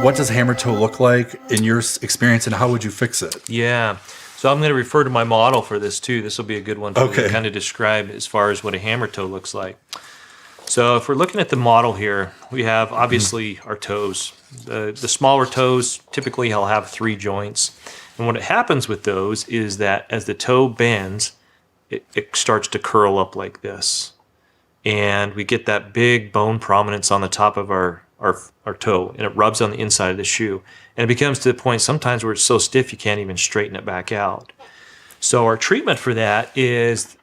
what does hammer toe look like in your experience, and how would you fix it? Yeah. So I'm going to refer to my model for this too. This will be a good one to kind of describe as far as what a hammer toe looks like. So if we're looking at the model here, we have obviously our toes. The smaller toes typically will have 3 joints. And what happens with those is that as the toe bends, it starts to curl up like this. And we get that big bone prominence on the top of our toe, and it rubs on the inside of the shoe. And it becomes to the point sometimes where it's so stiff you can't even straighten it back out. So our treatment for that is,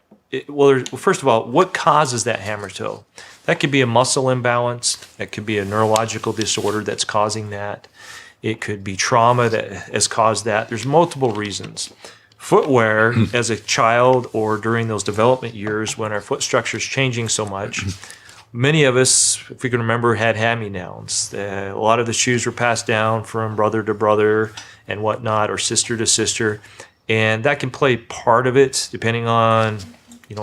first of all, what causes that hammer toe? That could be a muscle imbalance. That could be a neurological disorder that's causing that. It could be trauma that has caused that. There's multiple reasons. Footwear as a child or during those development years when our foot structure is changing so much, many of us, if we can remember, had hand-me-downs. A lot of the shoes were passed down from brother to brother and whatnot, or sister to sister. And that can play part of it depending on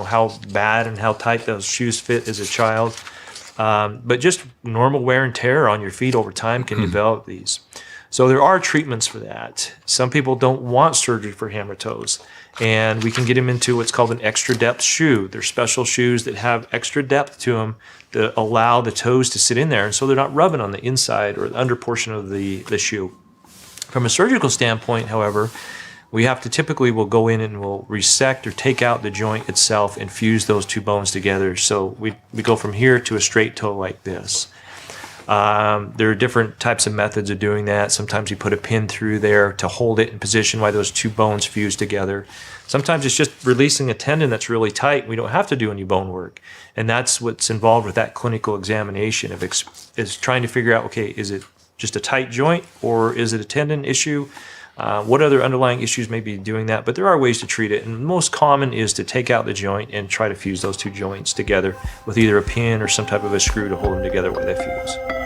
how bad and how tight those shoes fit as a child. But just normal wear and tear on your feet over time can develop these. So there are treatments for that. Some people don't want surgery for hammer toes, and we can get them into what's called an extra depth shoe. They're special shoes that have extra depth to them to allow the toes to sit in there, and so they're not rubbing on the inside or the under portion of the shoe. From a surgical standpoint, however, we have to typically will go in and we'll resect or take out the joint itself and fuse those 2 bones together. So we go from here to a straight toe like this. There are different types of methods of doing that. Sometimes you put a pin through there to hold it in position while those 2 bones fuse together. Sometimes it's just releasing a tendon that's really tight. We don't have to do any bone work. And that's what's involved with that clinical examination is trying to figure out, okay, is it just a tight joint or is it a tendon issue? What other underlying issues may be doing that? But there are ways to treat it. And the most common is to take out the joint and try to fuse those 2 joints together with either a pin or some type of a screw to hold them together while they fuse.